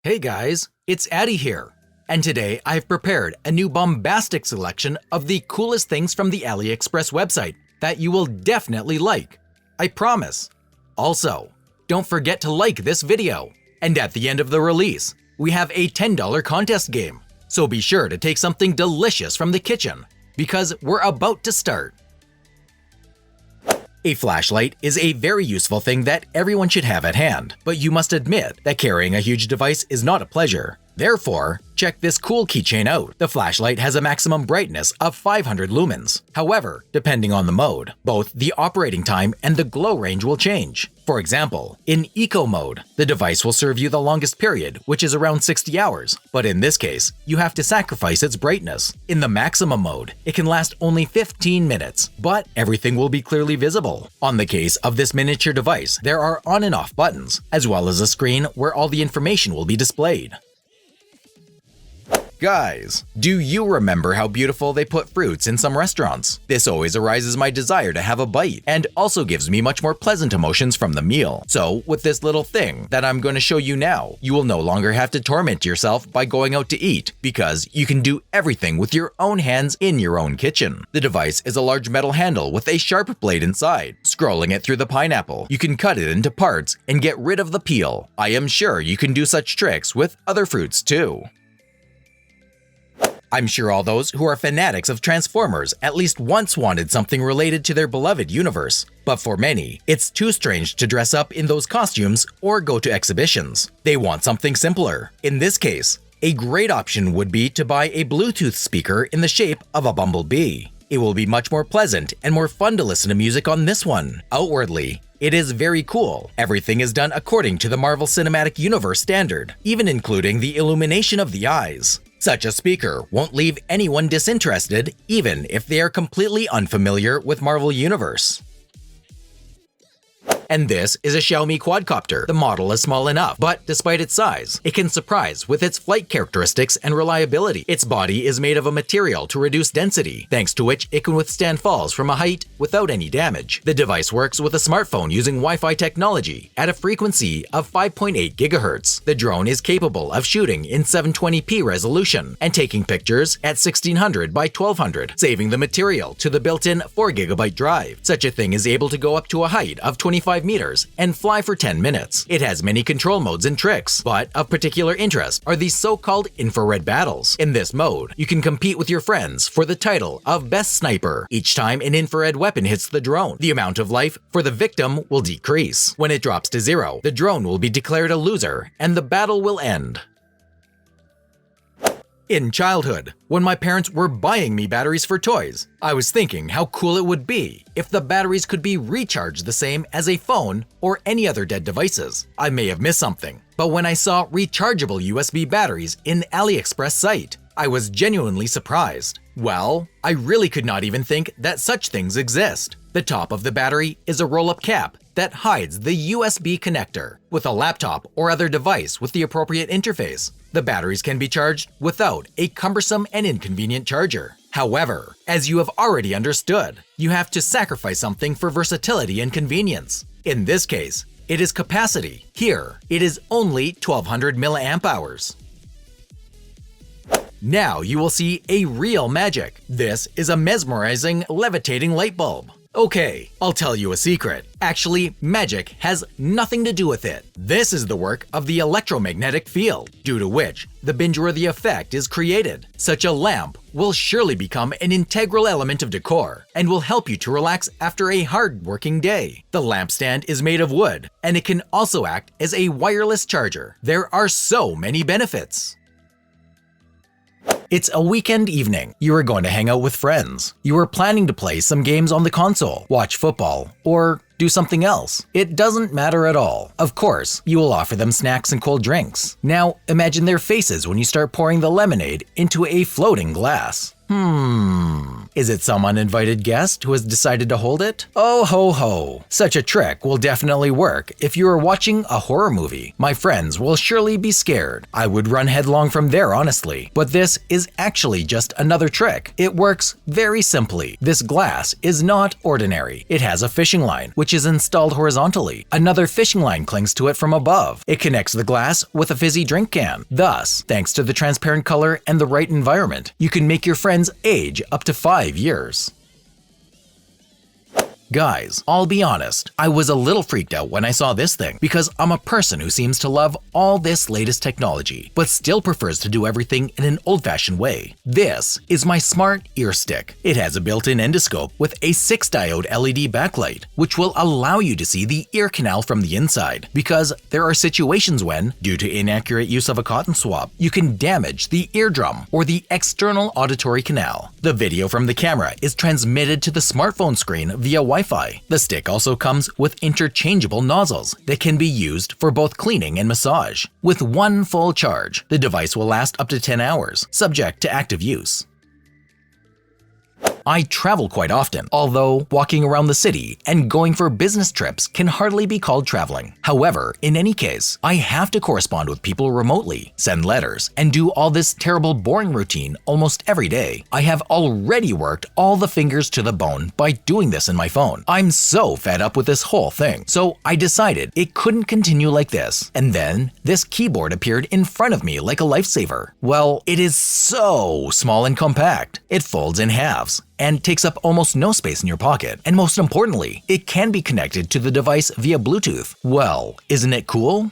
Hey guys, it's Addy here, and today I've prepared a new bombastic selection of the coolest things from the Aliexpress website that you will definitely like. I promise. Also, don't forget to like this video. And at the end of the release, we have a $10 contest game, so be sure to take something delicious from the kitchen, because we're about to start. A flashlight is a very useful thing that everyone should have at hand, but you must admit that carrying a huge device is not a pleasure. Therefore, check this cool keychain out. The flashlight has a maximum brightness of 500 lumens. However, depending on the mode, both the operating time and the glow range will change. For example, in Eco mode, the device will serve you the longest period, which is around 60 hours, but in this case, you have to sacrifice its brightness. In the maximum mode, it can last only 15 minutes, but everything will be clearly visible. On the case of this miniature device, there are on and off buttons, as well as a screen where all the information will be displayed. Guys, do you remember how beautiful they put fruits in some restaurants? This always arouses my desire to have a bite, and also gives me much more pleasant emotions from the meal. So, with this little thing that I'm going to show you now, you will no longer have to torment yourself by going out to eat, because you can do everything with your own hands in your own kitchen. The device is a large metal handle with a sharp blade inside. Scrolling it through the pineapple, you can cut it into parts and get rid of the peel. I am sure you can do such tricks with other fruits too. I'm sure all those who are fanatics of Transformers at least once wanted something related to their beloved universe, but for many, it's too strange to dress up in those costumes or go to exhibitions. They want something simpler. In this case, a great option would be to buy a Bluetooth speaker in the shape of a bumblebee. It will be much more pleasant and more fun to listen to music on this one. Outwardly, it is very cool. Everything is done according to the Marvel Cinematic Universe standard, even including the illumination of the eyes. Such a speaker won't leave anyone disinterested, even if they are completely unfamiliar with Marvel Universe. And this is a Xiaomi quadcopter. The model is small enough, but despite its size, it can surprise with its flight characteristics and reliability. Its body is made of a material to reduce density, thanks to which it can withstand falls from a height without any damage. The device works with a smartphone using Wi-Fi technology at a frequency of 5.8 GHz. The drone is capable of shooting in 720p resolution and taking pictures at 1600 by 1200, saving the material to the built-in 4GB drive. Such a thing is able to go up to a height of 25 meters and fly for 10 minutes. It has many control modes and tricks, but of particular interest are these so-called infrared battles. In this mode, you can compete with your friends for the title of Best Sniper. Each time an infrared weapon hits the drone, the amount of life for the victim will decrease. When it drops to 0, the drone will be declared a loser and the battle will end. In childhood, when my parents were buying me batteries for toys, I was thinking how cool it would be if the batteries could be recharged the same as a phone or any other dead devices. I may have missed something, but when I saw rechargeable USB batteries in Aliexpress site, I was genuinely surprised. Well, I really could not even think that such things exist. The top of the battery is a roll-up cap that hides the USB connector. With a laptop or other device with the appropriate interface, the batteries can be charged without a cumbersome and inconvenient charger. However, as you have already understood, you have to sacrifice something for versatility and convenience. In this case, it is capacity. Here, it is only 1200 mAh. Now you will see a real magic. This is a mesmerizing, levitating light bulb. Okay, I'll tell you a secret. Actually, magic has nothing to do with it. This is the work of the electromagnetic field, due to which the binge-worthy effect is created. Such a lamp will surely become an integral element of decor and will help you to relax after a hard-working day. The lampstand is made of wood, and it can also act as a wireless charger. There are so many benefits. It's a weekend evening. You are going to hang out with friends. You are planning to play some games on the console, watch football, or do something else. It doesn't matter at all. Of course, you will offer them snacks and cold drinks. Now, imagine their faces when you start pouring the lemonade into a floating glass. Is it some uninvited guest who has decided to hold it? Oh ho ho! Such a trick will definitely work if you are watching a horror movie. My friends will surely be scared. I would run headlong from there honestly. But this is actually just another trick. It works very simply. This glass is not ordinary. It has a fishing line, which which is installed horizontally. Another fishing line clings to it from above. It connects the glass with a fizzy drink can. Thus, thanks to the transparent color and the right environment, you can make your friends age up to 5 years. Guys, I'll be honest, I was a little freaked out when I saw this thing because I'm a person who seems to love all this latest technology, but still prefers to do everything in an old-fashioned way. This is my smart ear stick. It has a built-in endoscope with a 6-diode LED backlight, which will allow you to see the ear canal from the inside, because there are situations when, due to inaccurate use of a cotton swab, you can damage the eardrum or the external auditory canal. The video from the camera is transmitted to the smartphone screen via Wi-Fi. The stick also comes with interchangeable nozzles that can be used for both cleaning and massage. With one full charge, the device will last up to 10 hours, subject to active use. I travel quite often, although walking around the city and going for business trips can hardly be called traveling. However, in any case, I have to correspond with people remotely, send letters, and do all this terrible boring routine almost every day. I have already worked all the fingers to the bone by doing this in my phone. I'm so fed up with this whole thing, so I decided it couldn't continue like this. And then, this keyboard appeared in front of me like a lifesaver. Well, it is so small and compact. It folds in halves and takes up almost no space in your pocket. And most importantly, it can be connected to the device via Bluetooth. Well, isn't it cool?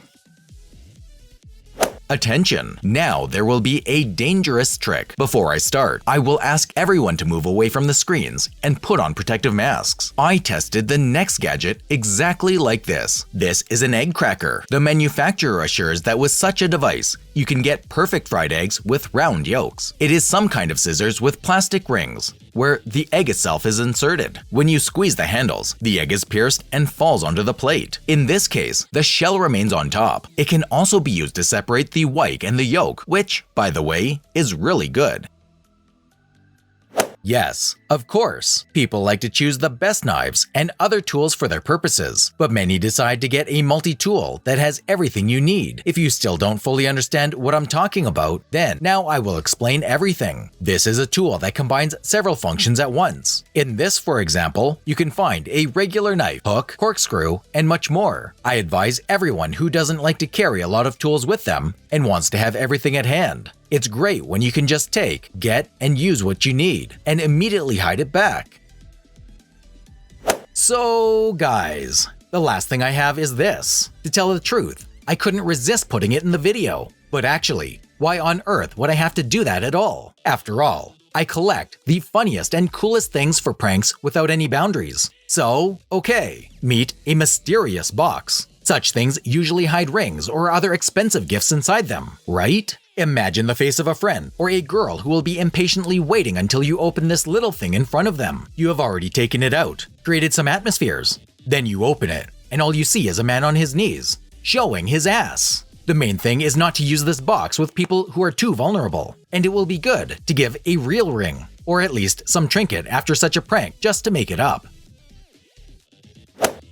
Attention! Now there will be a dangerous trick. Before I start, I will ask everyone to move away from the screens and put on protective masks. I tested the next gadget exactly like this. This is an egg cracker. The manufacturer assures that with such a device, you can get perfect fried eggs with round yolks. It is some kind of scissors with plastic rings, where the egg itself is inserted. When you squeeze the handles, the egg is pierced and falls onto the plate. In this case, the shell remains on top. It can also be used to separate the white and the yolk, which, by the way, is really good. Yes, of course, people like to choose the best knives and other tools for their purposes, but many decide to get a multi-tool that has everything you need. If you still don't fully understand what I'm talking about, then now I will explain everything. This is a tool that combines several functions at once. In this, for example, you can find a regular knife, hook, corkscrew, and much more. I advise everyone who doesn't like to carry a lot of tools with them and wants to have everything at hand. It's great when you can just take, get, and use what you need, and immediately hide it back. So guys, the last thing I have is this. To tell the truth, I couldn't resist putting it in the video. But actually, why on earth would I have to do that at all? After all, I collect the funniest and coolest things for pranks without any boundaries. So, okay, meet a mysterious box. Such things usually hide rings or other expensive gifts inside them, right? Imagine the face of a friend or a girl who will be impatiently waiting until you open this little thing in front of them. You have already taken it out, created some atmospheres. Then you open it, and all you see is a man on his knees, showing his ass. The main thing is not to use this box with people who are too vulnerable, and it will be good to give a real ring, or at least some trinket after such a prank just to make it up.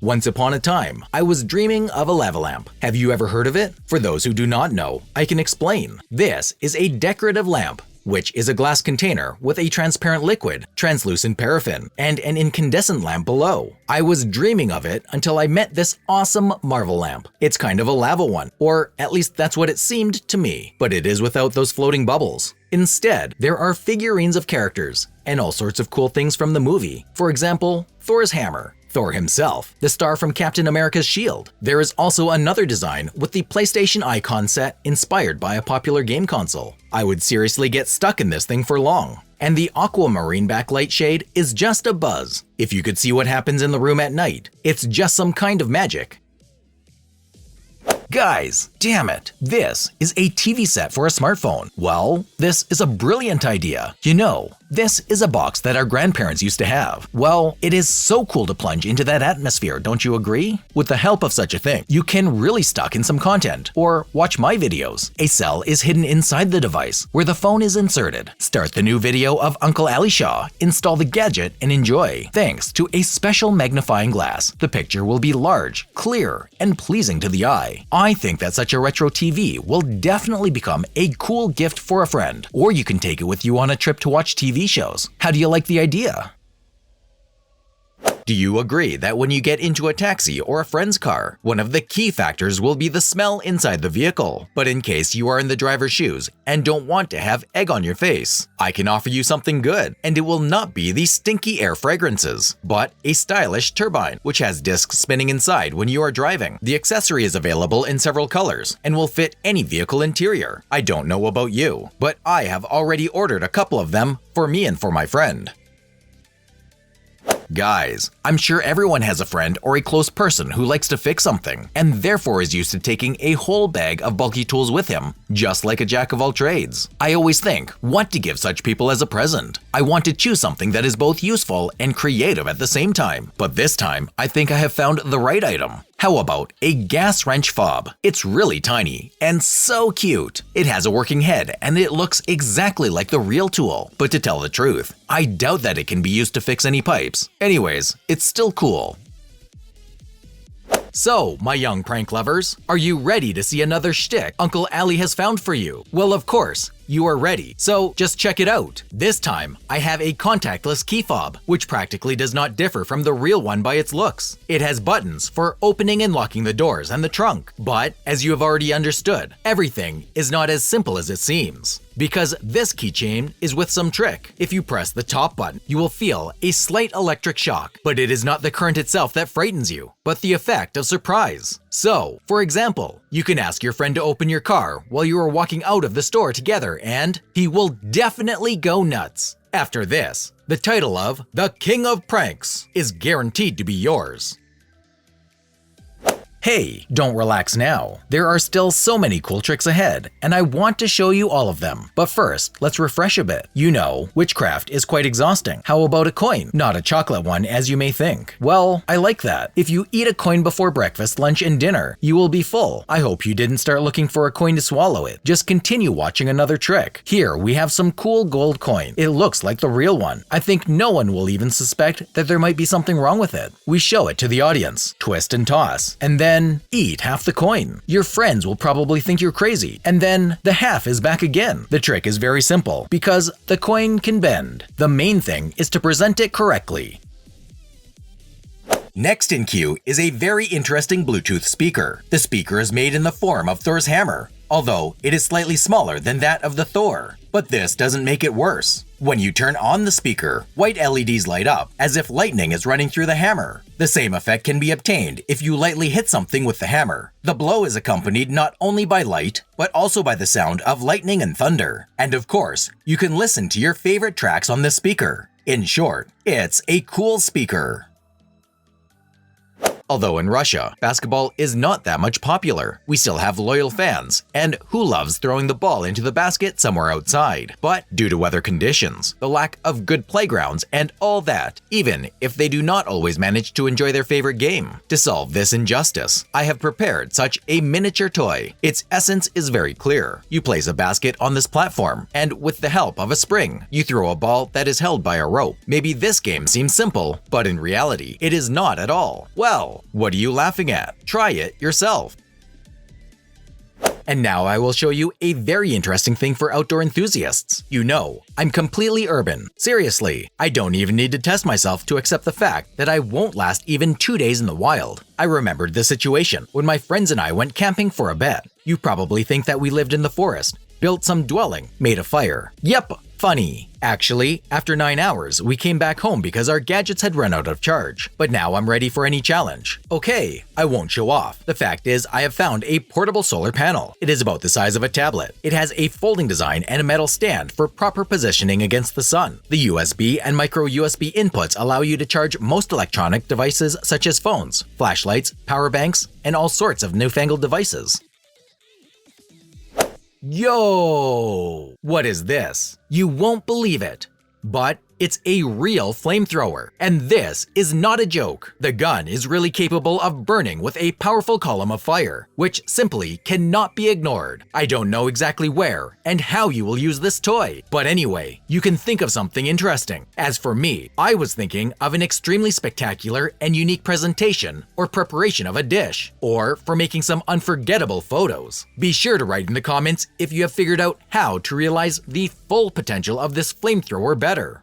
Once upon a time, I was dreaming of a lava lamp. Have you ever heard of it? For those who do not know, I can explain. This is a decorative lamp, which is a glass container with a transparent liquid, translucent paraffin, and an incandescent lamp below. I was dreaming of it until I met this awesome Marvel lamp. It's kind of a lava one, or at least that's what it seemed to me, but it is without those floating bubbles. Instead, there are figurines of characters, and all sorts of cool things from the movie. For example, Thor's hammer, Thor himself, the star from Captain America's shield. There is also another design with the PlayStation icon set inspired by a popular game console. I would seriously get stuck in this thing for long. And the aquamarine backlight shade is just a buzz. If you could see what happens in the room at night, it's just some kind of magic. Guys, damn it, this is a TV set for a smartphone. Well, this is a brilliant idea. You know, this is a box that our grandparents used to have. Well, it is so cool to plunge into that atmosphere, don't you agree? With the help of such a thing, you can really stock in some content, or watch my videos. A cell is hidden inside the device, where the phone is inserted. Start the new video of Uncle Ali Shah, install the gadget, and enjoy. Thanks to a special magnifying glass, the picture will be large, clear, and pleasing to the eye. I think that such a retro TV will definitely become a cool gift for a friend, or you can take it with you on a trip to watch TV shows. How do you like the idea? Do you agree that when you get into a taxi or a friend's car, one of the key factors will be the smell inside the vehicle? But in case you are in the driver's shoes and don't want to have egg on your face, I can offer you something good, and it will not be the stinky air fragrances, but a stylish turbine, which has discs spinning inside when you are driving. The accessory is available in several colors and will fit any vehicle interior. I don't know about you, but I have already ordered a couple of them for me and for my friend. Guys, I'm sure everyone has a friend or a close person who likes to fix something, and therefore is used to taking a whole bag of bulky tools with him, just like a jack of all trades. I always think what to give such people as a present. I want to choose something that is both useful and creative at the same time, but this time I think I have found the right item. How about a gas wrench fob? It's really tiny and so cute. It has a working head and it looks exactly like the real tool. But to tell the truth, I doubt that it can be used to fix any pipes. Anyways, it's still cool. So, my young prank lovers, are you ready to see another shtick Uncle Ali has found for you? Well, of course, you are ready, so just check it out. This time, I have a contactless key fob, which practically does not differ from the real one by its looks. It has buttons for opening and locking the doors and the trunk, but as you have already understood, everything is not as simple as it seems. Because this keychain is with some trick. If you press the top button, you will feel a slight electric shock, but it is not the current itself that frightens you, but the effect of surprise. So, for example, you can ask your friend to open your car while you are walking out of the store together and he will definitely go nuts. After this, the title of The King of Pranks is guaranteed to be yours. Hey, don't relax now. There are still so many cool tricks ahead, and I want to show you all of them. But first, let's refresh a bit. You know, witchcraft is quite exhausting. How about a coin? Not a chocolate one as you may think. Well, I like that. If you eat a coin before breakfast, lunch, and dinner, you will be full. I hope you didn't start looking for a coin to swallow it. Just continue watching another trick. Here, we have some cool gold coin. It looks like the real one. I think no one will even suspect that there might be something wrong with it. We show it to the audience, twist and toss, and then eat half the coin. Your friends will probably think you're crazy, and then the half is back again. The trick is very simple, because the coin can bend. The main thing is to present it correctly. Next in queue is a very interesting Bluetooth speaker. The speaker is made in the form of Thor's hammer, although it is slightly smaller than that of the Thor. But this doesn't make it worse. When you turn on the speaker, white LEDs light up as if lightning is running through the hammer. The same effect can be obtained if you lightly hit something with the hammer. The blow is accompanied not only by light, but also by the sound of lightning and thunder. And of course, you can listen to your favorite tracks on this speaker. In short, it's a cool speaker. Although in Russia, basketball is not that much popular, we still have loyal fans, and who loves throwing the ball into the basket somewhere outside? But due to weather conditions, the lack of good playgrounds, and all that, even if they do not always manage to enjoy their favorite game. To solve this injustice, I have prepared such a miniature toy. Its essence is very clear. You place a basket on this platform, and with the help of a spring, you throw a ball that is held by a rope. Maybe this game seems simple, but in reality, it is not at all. Well, what are you laughing at? Try it yourself. And now I will show you a very interesting thing for outdoor enthusiasts. You know, I'm completely urban. Seriously, I don't even need to test myself to accept the fact that I won't last even 2 days in the wild. I remembered this situation when my friends and I went camping for a bet. You probably think that we lived in the forest, built some dwelling, made a fire. Yep, funny. Actually, after 9 hours, we came back home because our gadgets had run out of charge. But now I'm ready for any challenge. Okay, I won't show off. The fact is, I have found a portable solar panel. It is about the size of a tablet. It has a folding design and a metal stand for proper positioning against the sun. The USB and micro USB inputs allow you to charge most electronic devices such as phones, flashlights, power banks, and all sorts of newfangled devices. Yo! What is this? You won't believe it, but it's a real flamethrower, and this is not a joke. The gun is really capable of burning with a powerful column of fire, which simply cannot be ignored. I don't know exactly where and how you will use this toy, but anyway, you can think of something interesting. As for me, I was thinking of an extremely spectacular and unique presentation or preparation of a dish, or for making some unforgettable photos. Be sure to write in the comments if you have figured out how to realize the full potential of this flamethrower better.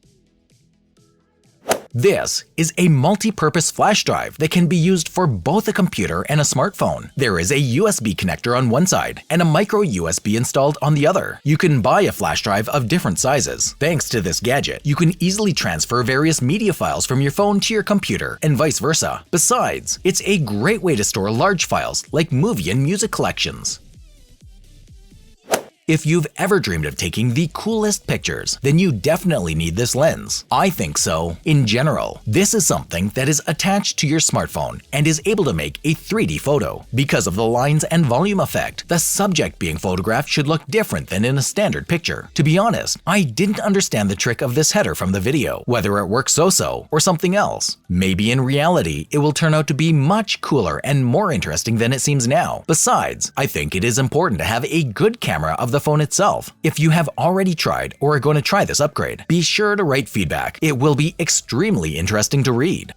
This is a multi-purpose flash drive that can be used for both a computer and a smartphone. There is a USB connector on one side and a micro USB installed on the other. You can buy a flash drive of different sizes. Thanks to this gadget, you can easily transfer various media files from your phone to your computer and vice versa. Besides, it's a great way to store large files like movie and music collections. If you've ever dreamed of taking the coolest pictures, then you definitely need this lens. I think so. In general, this is something that is attached to your smartphone and is able to make a 3D photo. Because of the lines and volume effect, the subject being photographed should look different than in a standard picture. To be honest, I didn't understand the trick of this header from the video, whether it works so-so or something else. Maybe in reality, it will turn out to be much cooler and more interesting than it seems now. Besides, I think it is important to have a good camera of the phone itself. If you have already tried or are going to try this upgrade, be sure to write feedback. It will be extremely interesting to read.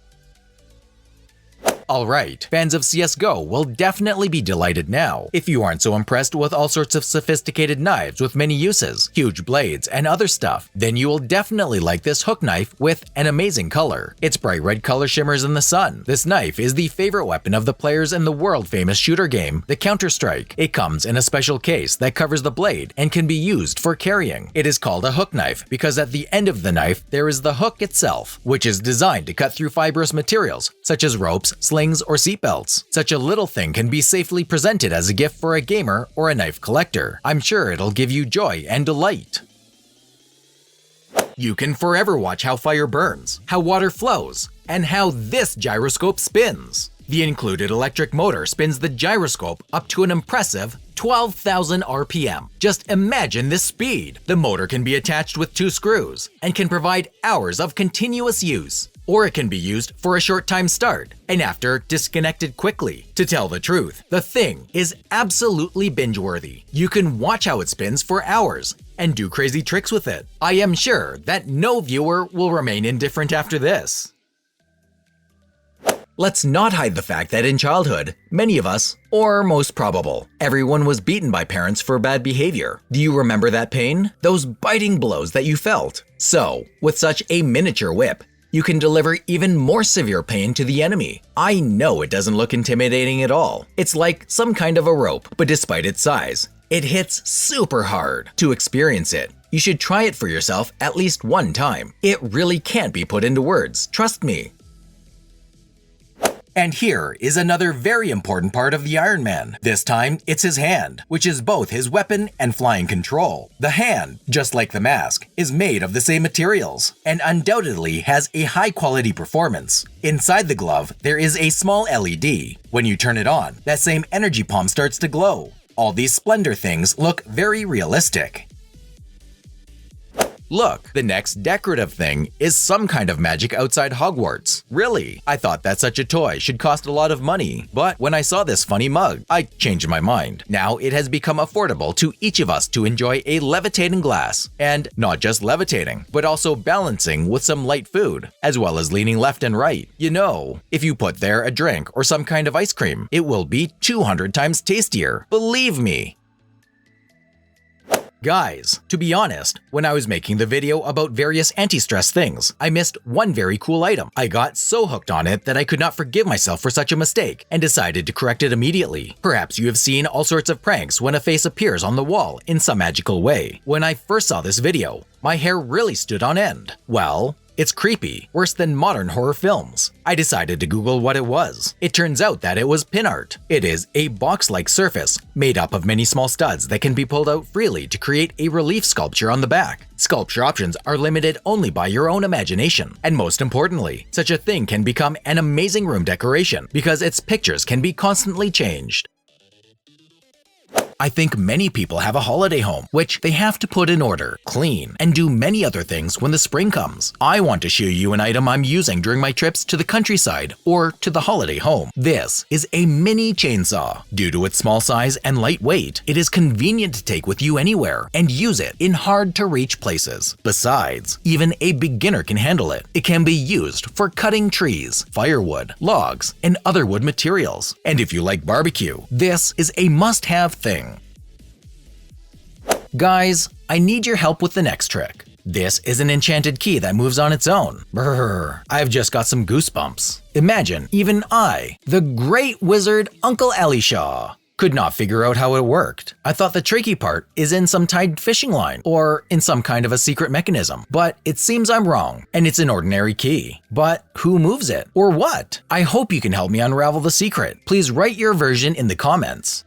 Alright, fans of CSGO will definitely be delighted now. If you aren't so impressed with all sorts of sophisticated knives with many uses, huge blades, and other stuff, then you will definitely like this hook knife with an amazing color. Its bright red color shimmers in the sun. This knife is the favorite weapon of the players in the world-famous shooter game, the Counter-Strike. It comes in a special case that covers the blade and can be used for carrying. It is called a hook knife because at the end of the knife there is the hook itself, which is designed to cut through fibrous materials such as ropes, slings, or seatbelts. Such a little thing can be safely presented as a gift for a gamer or a knife collector. I'm sure it'll give you joy and delight. You can forever watch how fire burns, how water flows, and how this gyroscope spins. The included electric motor spins the gyroscope up to an impressive 12,000 RPM. Just imagine this speed! The motor can be attached with 2 screws and can provide hours of continuous use. Or it can be used for a short time start and after disconnected quickly. To tell the truth, the thing is absolutely binge-worthy. You can watch how it spins for hours and do crazy tricks with it. I am sure that no viewer will remain indifferent after this. Let's not hide the fact that in childhood, many of us, or most probable, everyone was beaten by parents for bad behavior. Do you remember that pain? Those biting blows that you felt? So, with such a miniature whip, you can deliver even more severe pain to the enemy. I know it doesn't look intimidating at all. It's like some kind of a rope, but despite its size, it hits super hard. To experience it, you should try it for yourself at least one time. It really can't be put into words, trust me. And here is another very important part of the Iron Man. This time, it's his hand, which is both his weapon and flying control. The hand, just like the mask, is made of the same materials and undoubtedly has a high-quality performance. Inside the glove, there is a small LED. When you turn it on, that same energy palm starts to glow. All these splendor things look very realistic. Look, the next decorative thing is some kind of magic outside Hogwarts. Really? I thought that such a toy should cost a lot of money, but when I saw this funny mug, I changed my mind. Now it has become affordable to each of us to enjoy a levitating glass, and not just levitating, but also balancing with some light food, as well as leaning left and right. You know, if you put there a drink or some kind of ice cream, it will be 200 times tastier. Believe me. Guys, to be honest, when I was making the video about various anti-stress things, I missed one very cool item. I got so hooked on it that I could not forgive myself for such a mistake and decided to correct it immediately. Perhaps you have seen all sorts of pranks when a face appears on the wall in some magical way. When I first saw this video, my hair really stood on end. Well, it's creepy, worse than modern horror films. I decided to Google what it was. It turns out that it was pin art. It is a box-like surface made up of many small studs that can be pulled out freely to create a relief sculpture on the back. Sculpture options are limited only by your own imagination. And most importantly, such a thing can become an amazing room decoration because its pictures can be constantly changed. I think many people have a holiday home, which they have to put in order, clean, and do many other things when the spring comes. I want to show you an item I'm using during my trips to the countryside or to the holiday home. This is a mini chainsaw. Due to its small size and light weight, it is convenient to take with you anywhere and use it in hard-to-reach places. Besides, even a beginner can handle it. It can be used for cutting trees, firewood, logs, and other wood materials. And if you like barbecue, this is a must-have thing. Guys, I need your help with the next trick. This is an enchanted key that moves on its own. Brrr, I've just got some goosebumps. Imagine even I, the great wizard Uncle Elisha, could not figure out how it worked. I thought the tricky part is in some tied fishing line or in some kind of a secret mechanism, but it seems I'm wrong, and it's an ordinary key. But who moves it? Or what? I hope you can help me unravel the secret. Please write your version in the comments.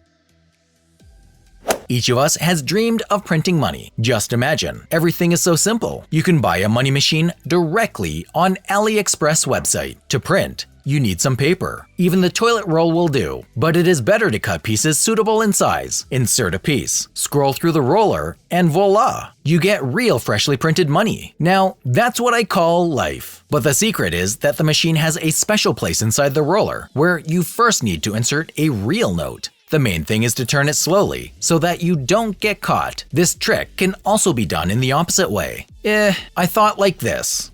Each of us has dreamed of printing money. Just imagine, everything is so simple. You can buy a money machine directly on Aliexpress website. To print, you need some paper. Even the toilet roll will do, but it is better to cut pieces suitable in size. Insert a piece, scroll through the roller, and voila! You get real freshly printed money. Now, that's what I call life. But the secret is that the machine has a special place inside the roller, where you first need to insert a real note. The main thing is to turn it slowly, so that you don't get caught. This trick can also be done in the opposite way. I thought like this.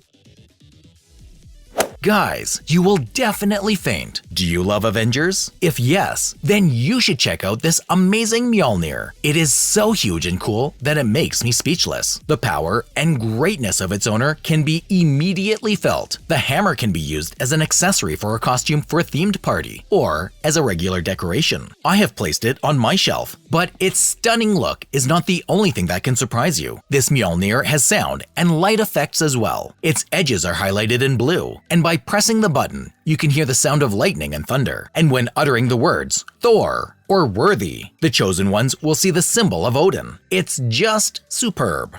Guys, you will definitely faint. Do you love Avengers? If yes, then you should check out this amazing Mjolnir. It is so huge and cool that it makes me speechless. The power and greatness of its owner can be immediately felt. The hammer can be used as an accessory for a costume for a themed party, or as a regular decoration. I have placed it on my shelf, but its stunning look is not the only thing that can surprise you. This Mjolnir has sound and light effects as well. Its edges are highlighted in blue, and by pressing the button, you can hear the sound of lightning and thunder. And when uttering the words Thor or worthy, the chosen ones will see the symbol of Odin. It's just superb.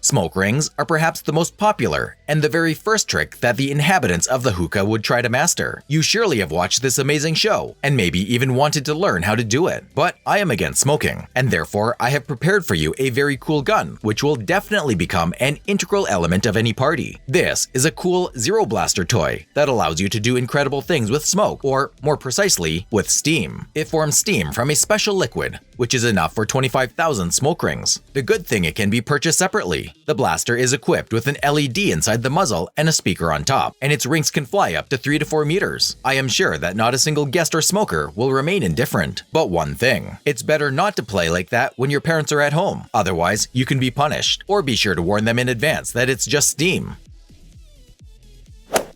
Smoke rings are perhaps the most popular and the very first trick that the inhabitants of the hookah would try to master. You surely have watched this amazing show and maybe even wanted to learn how to do it. But I am against smoking, and therefore I have prepared for you a very cool gun, which will definitely become an integral element of any party. This is a cool Zero Blaster toy that allows you to do incredible things with smoke, or more precisely, with steam. It forms steam from a special liquid, which is enough for 25,000 smoke rings. The good thing, it can be purchased separately. The blaster is equipped with an LED inside the muzzle and a speaker on top, and its rings can fly up to 3 to 4 meters. I am sure that not a single guest or smoker will remain indifferent. But one thing, it's better not to play like that when your parents are at home. Otherwise, you can be punished, or be sure to warn them in advance that it's just steam.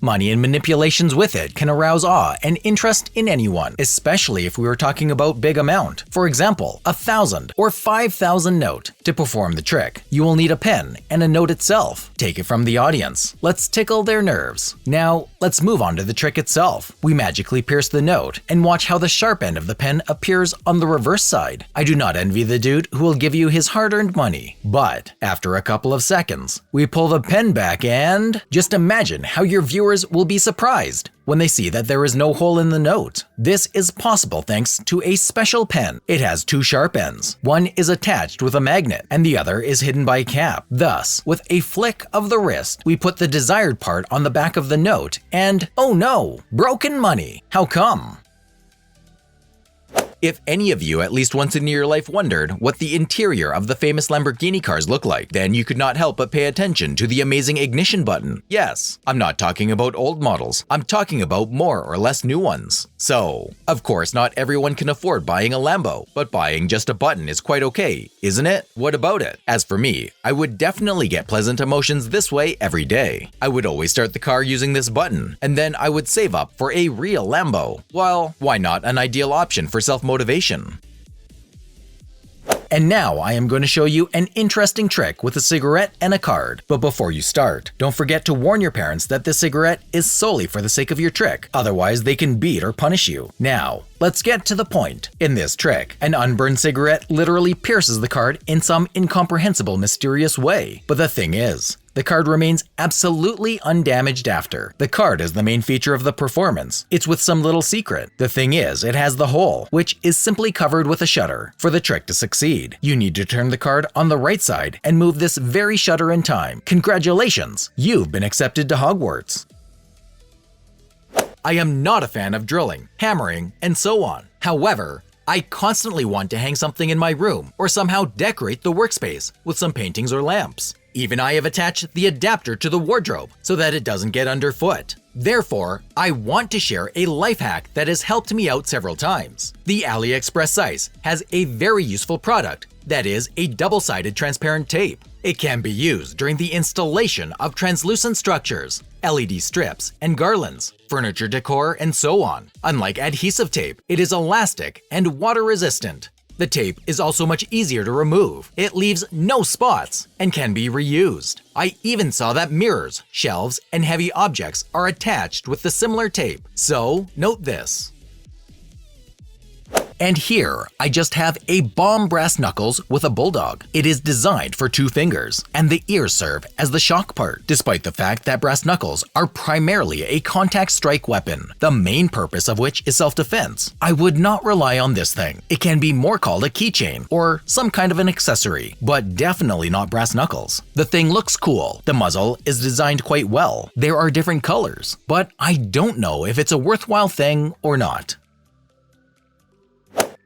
Money and manipulations with it can arouse awe and interest in anyone, especially if we were talking about big amount. For example, 1,000 or 5,000 note. To perform the trick, you will need a pen and a note itself. Take it from the audience. Let's tickle their nerves. Now, let's move on to the trick itself. We magically pierce the note and watch how the sharp end of the pen appears on the reverse side. I do not envy the dude who will give you his hard-earned money. But after a couple of seconds, we pull the pen back and just imagine how your viewers will be surprised when they see that there is no hole in the note. This is possible thanks to a special pen. It has 2 sharp ends. One is attached with a magnet, and the other is hidden by a cap. Thus, with a flick of the wrist, we put the desired part on the back of the note, and oh no, broken money. How come? If any of you at least once in your life wondered what the interior of the famous Lamborghini cars look like, then you could not help but pay attention to the amazing ignition button. Yes, I'm not talking about old models, I'm talking about more or less new ones. So, of course not everyone can afford buying a Lambo, but buying just a button is quite okay, isn't it? What about it? As for me, I would definitely get pleasant emotions this way every day. I would always start the car using this button, and then I would save up for a real Lambo. Well, why not an ideal option for self-motivation? And now I am going to show you an interesting trick with a cigarette and a card. But before you start, don't forget to warn your parents that this cigarette is solely for the sake of your trick. Otherwise, they can beat or punish you. Now, let's get to the point. In this trick, an unburned cigarette literally pierces the card in some incomprehensible, mysterious way. But the thing is, the card remains absolutely undamaged after. The card is the main feature of the performance. It's with some little secret. The thing is, it has the hole, which is simply covered with a shutter. For the trick to succeed, you need to turn the card on the right side and move this very shutter in time. Congratulations, you've been accepted to Hogwarts. I am not a fan of drilling, hammering, and so on. However, I constantly want to hang something in my room or somehow decorate the workspace with some paintings or lamps. Even I have attached the adapter to the wardrobe so that it doesn't get underfoot. Therefore, I want to share a life hack that has helped me out several times. The Aliexpress site has a very useful product that is a double-sided transparent tape. It can be used during the installation of translucent structures, LED strips, and garlands, furniture decor, and so on. Unlike adhesive tape, it is elastic and water-resistant. The tape is also much easier to remove. It leaves no spots and can be reused. I even saw that mirrors, shelves, and heavy objects are attached with the similar tape. So, note this. And here, I just have a bomb brass knuckles with a bulldog. It is designed for 2 fingers, and the ears serve as the shock part. Despite the fact that brass knuckles are primarily a contact strike weapon, the main purpose of which is self-defense, I would not rely on this thing. It can be more called a keychain or some kind of an accessory, but definitely not brass knuckles. The thing looks cool. The muzzle is designed quite well. There are different colors, but I don't know if it's a worthwhile thing or not.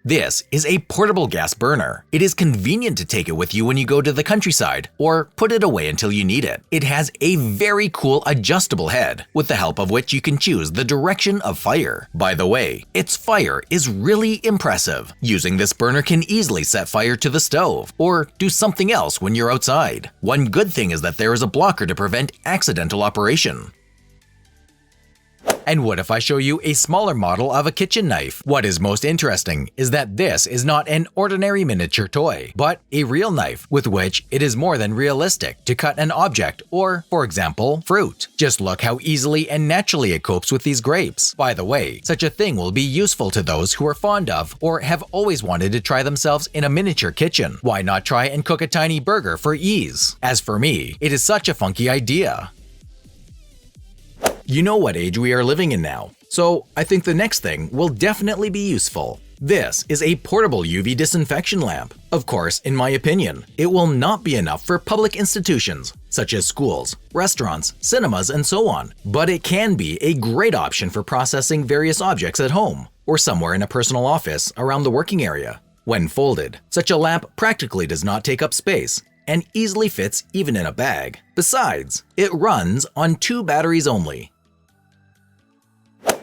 This is a portable gas burner. It is convenient to take it with you when you go to the countryside or put it away until you need it. It has a very cool adjustable head, with the help of which you can choose the direction of fire. By the way, its fire is really impressive. Using this burner can easily set fire to the stove or do something else when you're outside. One good thing is that there is a blocker to prevent accidental operation. And what if I show you a smaller model of a kitchen knife? What is most interesting is that this is not an ordinary miniature toy, but a real knife with which it is more than realistic to cut an object or, for example, fruit. Just look how easily and naturally it copes with these grapes. By the way, such a thing will be useful to those who are fond of or have always wanted to try themselves in a miniature kitchen. Why not try and cook a tiny burger for ease? As for me, it is such a funky idea. You know what age we are living in now, so I think the next thing will definitely be useful. This is a portable UV disinfection lamp. Of course, in my opinion, it will not be enough for public institutions, such as schools, restaurants, cinemas, and so on, but it can be a great option for processing various objects at home or somewhere in a personal office around the working area. When folded, such a lamp practically does not take up space and easily fits even in a bag. Besides, it runs on 2 batteries only.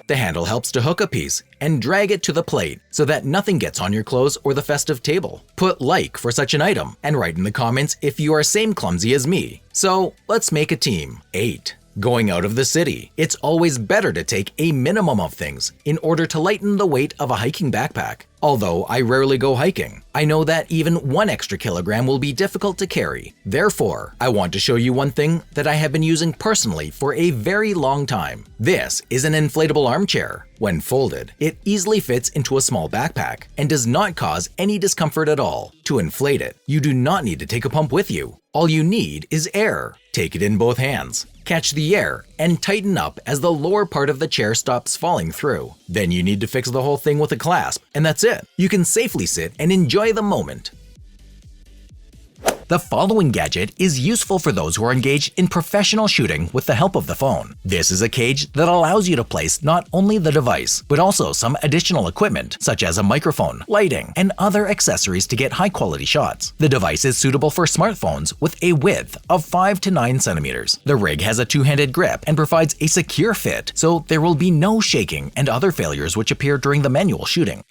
The handle helps to hook a piece and drag it to the plate so that nothing gets on your clothes or the festive table. Put like for such an item and write in the comments if you are same clumsy as me. So let's make a team. 8. Going out of the city. It's always better to take a minimum of things in order to lighten the weight of a hiking backpack. Although I rarely go hiking, I know that even 1 extra kilogram will be difficult to carry. Therefore, I want to show you one thing that I have been using personally for a very long time. This is an inflatable armchair. When folded, it easily fits into a small backpack and does not cause any discomfort at all. To inflate it, you do not need to take a pump with you. All you need is air. Take it in both hands. Catch the air and tighten up as the lower part of the chair stops falling through. Then you need to fix the whole thing with a clasp, and that's it. You can safely sit and enjoy the moment. The following gadget is useful for those who are engaged in professional shooting with the help of the phone. This is a cage that allows you to place not only the device, but also some additional equipment, such as a microphone, lighting, and other accessories to get high-quality shots. The device is suitable for smartphones with a width of 5 to 9 centimeters. The rig has a 2-handed grip and provides a secure fit, so there will be no shaking and other failures which appear during the manual shooting.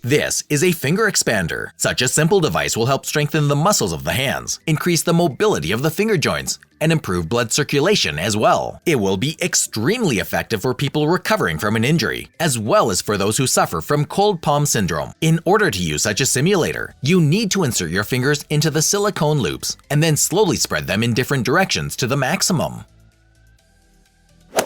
This is a finger expander. Such a simple device will help strengthen the muscles of the hands, increase the mobility of the finger joints, and improve blood circulation as well. It will be extremely effective for people recovering from an injury, as well as for those who suffer from cold palm syndrome. In order to use such a simulator, you need to insert your fingers into the silicone loops and then slowly spread them in different directions to the maximum.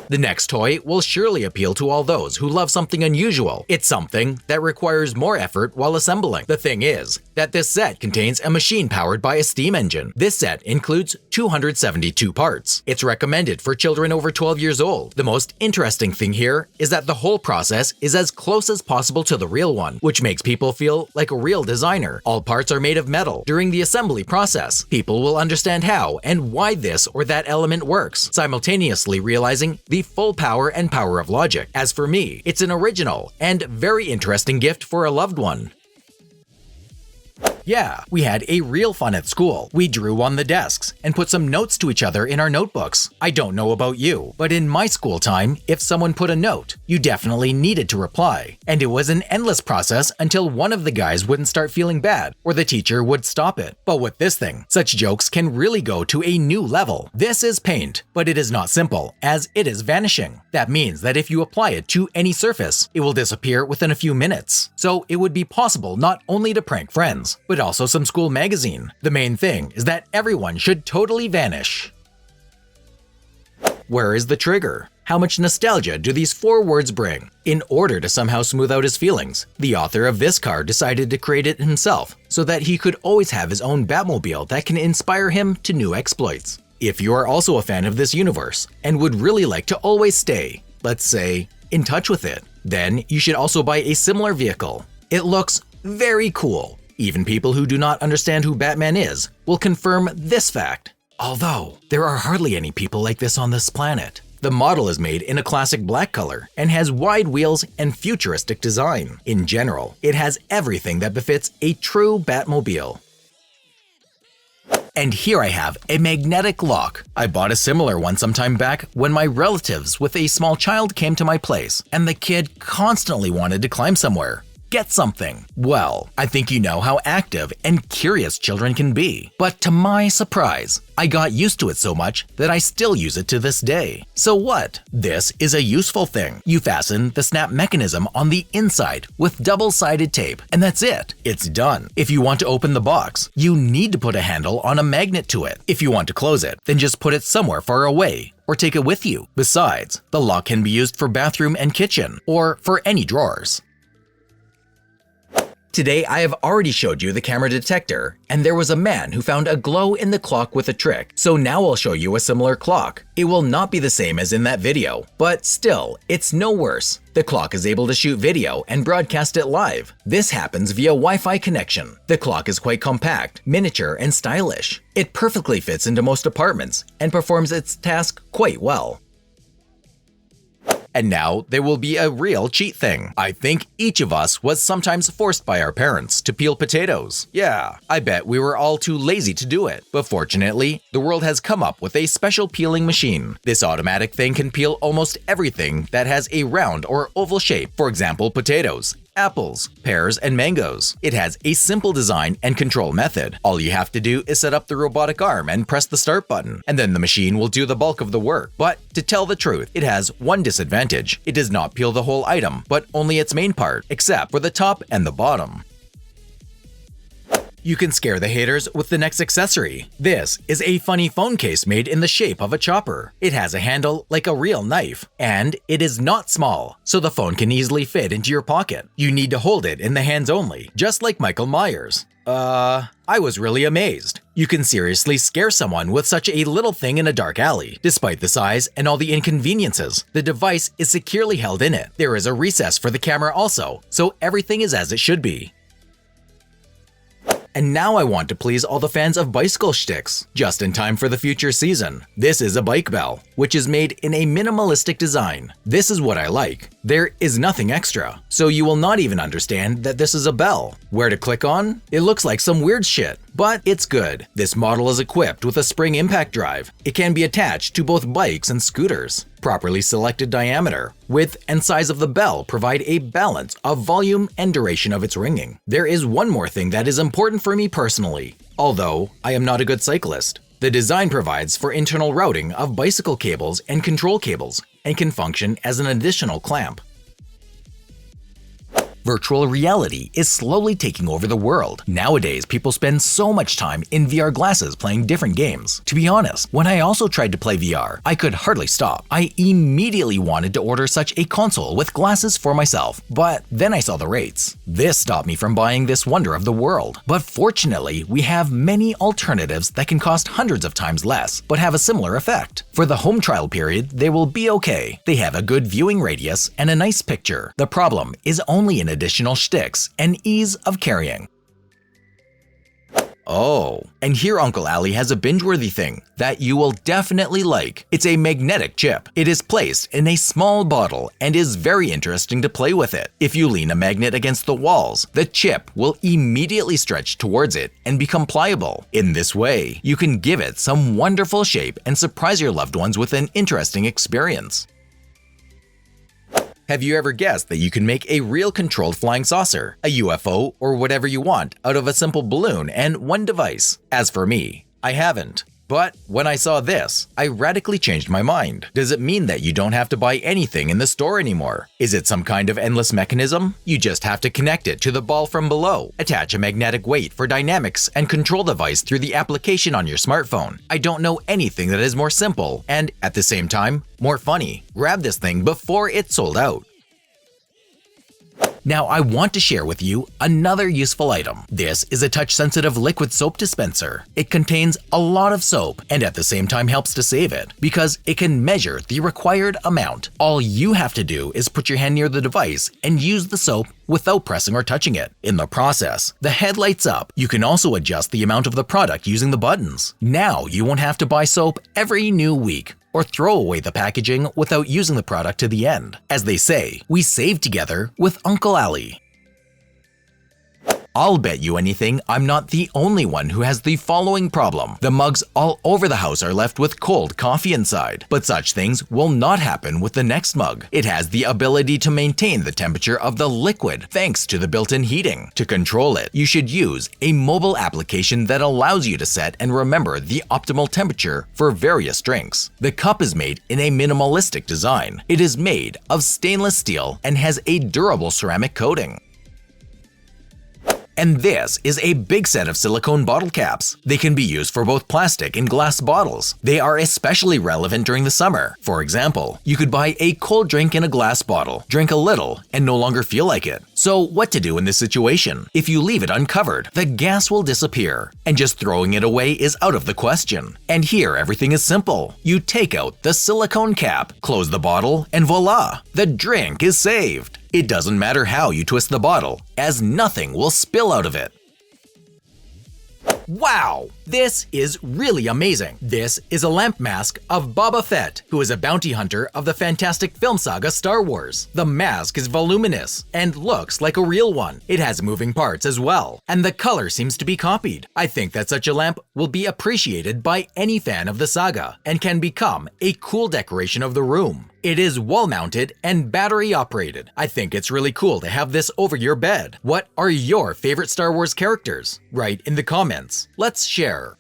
The next toy will surely appeal to all those who love something unusual. It's something that requires more effort while assembling. The thing is that this set contains a machine powered by a steam engine. This set includes 272 parts. It's recommended for children over 12 years old. The most interesting thing here is that the whole process is as close as possible to the real one, which makes people feel like a real designer. All parts are made of metal. During the assembly process, people will understand how and why this or that element works, simultaneously realizing the full power and power of logic. As for me, it's an original and very interesting gift for a loved one. Yeah, we had a real fun at school. We drew on the desks and put some notes to each other in our notebooks. I don't know about you, but in my school time, if someone put a note, you definitely needed to reply. And it was an endless process until one of the guys wouldn't start feeling bad, or the teacher would stop it. But with this thing, such jokes can really go to a new level. This is Paint, but it is not simple, as it is vanishing. That means that if you apply it to any surface, it will disappear within a few minutes. So it would be possible not only to prank friends, but also some school magazine. The main thing is that everyone should totally vanish. Where is the trigger? How much nostalgia do these 4 words bring? In order to somehow smooth out his feelings, the author of this card decided to create it himself so that he could always have his own Batmobile that can inspire him to new exploits. If you are also a fan of this universe and would really like to always stay, let's say, in touch with it, then you should also buy a similar vehicle. It looks very cool. Even people who do not understand who Batman is will confirm this fact. Although, there are hardly any people like this on this planet. The model is made in a classic black color and has wide wheels and futuristic design. In general, it has everything that befits a true Batmobile. And here I have a magnetic lock. I bought a similar one some time back when my relatives with a small child came to my place, and the kid constantly wanted to climb somewhere. Get something. Well, I think you know how active and curious children can be. But to my surprise, I got used to it so much that I still use it to this day. So what? This is a useful thing. You fasten the snap mechanism on the inside with double-sided tape, and that's it. It's done. If you want to open the box, you need to put a handle on a magnet to it. If you want to close it, then just put it somewhere far away or take it with you. Besides, the lock can be used for bathroom and kitchen, or for any drawers. Today, I have already showed you the camera detector, and there was a man who found a glow in the clock with a trick. So now I'll show you a similar clock. It will not be the same as in that video, but still, it's no worse. The clock is able to shoot video and broadcast it live. This happens via Wi-Fi connection. The clock is quite compact, miniature, and stylish. It perfectly fits into most apartments and performs its task quite well. And now there will be a real cheat thing. I think each of us was sometimes forced by our parents to peel potatoes. Yeah, I bet we were all too lazy to do it. But fortunately, the world has come up with a special peeling machine. This automatic thing can peel almost everything that has a round or oval shape, for example, potatoes, apples, pears, and mangoes. It has a simple design and control method. All you have to do is set up the robotic arm and press the start button, and then the machine will do the bulk of the work. But to tell the truth, it has one disadvantage. It does not peel the whole item, but only its main part, except for the top and the bottom. You can scare the haters with the next accessory. This is a funny phone case made in the shape of a chopper. It has a handle like a real knife, and it is not small, so the phone can easily fit into your pocket. You need to hold it in the hands only, just like Michael Myers. I was really amazed. You can seriously scare someone with such a little thing in a dark alley. Despite the size and all the inconveniences, the device is securely held in it. There is a recess for the camera also, so everything is as it should be. And now I want to please all the fans of bicycle shticks, just in time for the future season. This is a bike bell, which is made in a minimalistic design. This is what I like. There is nothing extra, so you will not even understand that this is a bell. Where to click on? It looks like some weird shit, but it's good. This model is equipped with a spring impact drive. It can be attached to both bikes and scooters. Properly selected diameter, width, and size of the bell provide a balance of volume and duration of its ringing. There is one more thing that is important for me personally, although I am not a good cyclist. The design provides for internal routing of bicycle cables and control cables and can function as an additional clamp. Virtual reality is slowly taking over the world. Nowadays, people spend so much time in VR glasses playing different games. To be honest, when I also tried to play VR, I could hardly stop. I immediately wanted to order such a console with glasses for myself, but then I saw the rates. This stopped me from buying this wonder of the world. But fortunately, we have many alternatives that can cost hundreds of times less, but have a similar effect. For the home trial period, they will be okay. They have a good viewing radius and a nice picture. The problem is only in additional shticks and ease of carrying. Oh, and here Uncle Ali has a binge-worthy thing that you will definitely like. It's a magnetic chip. It is placed in a small bottle and is very interesting to play with it. If you lean a magnet against the walls, the chip will immediately stretch towards it and become pliable. In this way, you can give it some wonderful shape and surprise your loved ones with an interesting experience. Have you ever guessed that you can make a real controlled flying saucer, a UFO, or whatever you want out of a simple balloon and one device? As for me, I haven't. But when I saw this, I radically changed my mind. Does it mean that you don't have to buy anything in the store anymore? Is it some kind of endless mechanism? You just have to connect it to the ball from below, attach a magnetic weight for dynamics and control device through the application on your smartphone. I don't know anything that is more simple and, at the same time, more funny. Grab this thing before it's sold out. Now I want to share with you another useful item. This is a touch-sensitive liquid soap dispenser. It contains a lot of soap and at the same time helps to save it because it can measure the required amount. All you have to do is put your hand near the device and use the soap without pressing or touching it. In the process, the head lights up. You can also adjust the amount of the product using the buttons. Now you won't have to buy soap every new week or throw away the packaging without using the product to the end. As they say, we save together with Uncle Ali. I'll bet you anything I'm not the only one who has the following problem. The mugs all over the house are left with cold coffee inside. But such things will not happen with the next mug. It has the ability to maintain the temperature of the liquid thanks to the built-in heating. To control it, you should use a mobile application that allows you to set and remember the optimal temperature for various drinks. The cup is made in a minimalistic design. It is made of stainless steel and has a durable ceramic coating. And this is a big set of silicone bottle caps. They can be used for both plastic and glass bottles. They are especially relevant during the summer. For example, you could buy a cold drink in a glass bottle, drink a little, and no longer feel like it. So what to do in this situation? If you leave it uncovered, the gas will disappear, and just throwing it away is out of the question. And here everything is simple. You take out the silicone cap, close the bottle, and voila! The drink is saved. It doesn't matter how you twist the bottle, as nothing will spill out of it. Wow! This is really amazing. This is a lamp mask of Boba Fett, who is a bounty hunter of the fantastic film saga Star Wars. The mask is voluminous and looks like a real one. It has moving parts as well, and the color seems to be copied. I think that such a lamp will be appreciated by any fan of the saga and can become a cool decoration of the room. It is wall-mounted and battery-operated. I think it's really cool to have this over your bed. What are your favorite Star Wars characters? Write in the comments. Let's share.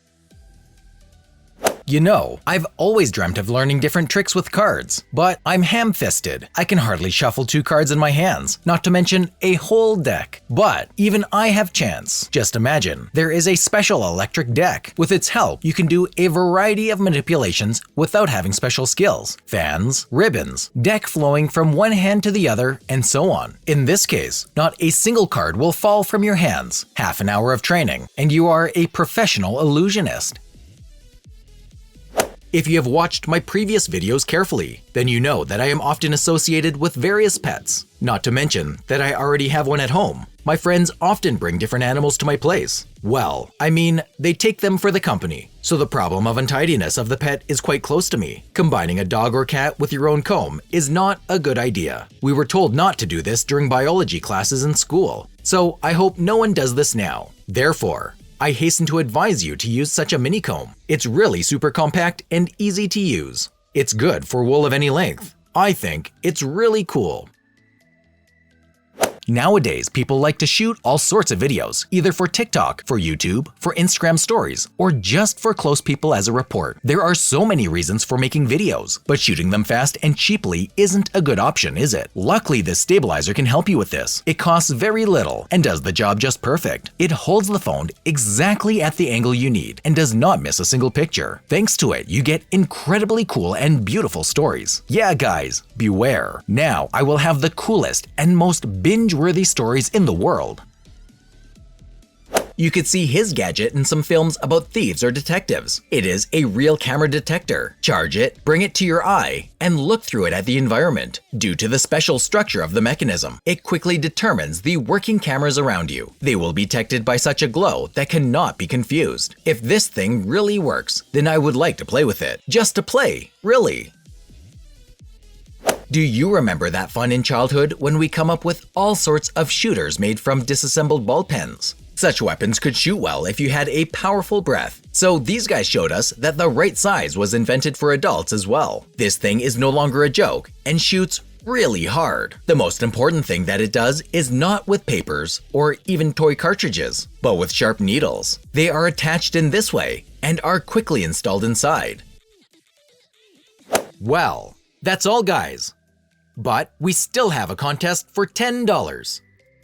You know, I've always dreamt of learning different tricks with cards, but I'm ham-fisted. I can hardly shuffle 2 cards in my hands, not to mention a whole deck. But even I have chance. Just imagine, there is a special electric deck. With its help, you can do a variety of manipulations without having special skills. Fans, ribbons, deck flowing from one hand to the other, and so on. In this case, not a single card will fall from your hands. Half an hour of training, and you are a professional illusionist. If you have watched my previous videos carefully, then you know that I am often associated with various pets. Not to mention that I already have one at home. My friends often bring different animals to my place. Well, I mean, they take them for the company. So the problem of untidiness of the pet is quite close to me. Combining a dog or cat with your own comb is not a good idea. We were told not to do this during biology classes in school. So I hope no one does this now. Therefore, I hasten to advise you to use such a mini comb. It's really super compact and easy to use. It's good for wool of any length. I think it's really cool. Nowadays, people like to shoot all sorts of videos, either for TikTok, for YouTube, for Instagram stories, or just for close people as a report. There are so many reasons for making videos, but shooting them fast and cheaply isn't a good option, is it? Luckily, this stabilizer can help you with this. It costs very little and does the job just perfect. It holds the phone exactly at the angle you need and does not miss a single picture. Thanks to it, you get incredibly cool and beautiful stories. Yeah, guys, beware. Now I will have the coolest and most binge-worthy stories in the world. You could see his gadget in some films about thieves or detectives. It is a real camera detector. Charge it, bring it to your eye, and look through it at the environment. Due to the special structure of the mechanism, it quickly determines the working cameras around you. They will be detected by such a glow that cannot be confused. If this thing really works, then I would like to play with it. Just to play, really. Do you remember that fun in childhood when we come up with all sorts of shooters made from disassembled ball pens? Such weapons could shoot well if you had a powerful breath. So these guys showed us that the right size was invented for adults as well. This thing is no longer a joke and shoots really hard. The most important thing that it does is not with papers or even toy cartridges, but with sharp needles. They are attached in this way and are quickly installed inside. Well, that's all, guys. But we still have a contest for $10.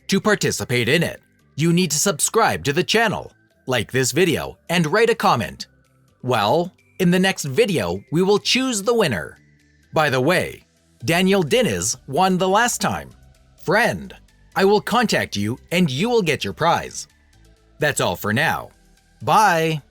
To participate in it, you need to subscribe to the channel, like this video, and write a comment. Well, in the next video, we will choose the winner. By the way, Daniel Diniz won the last time. Friend, I will contact you and you will get your prize. That's all for now. Bye!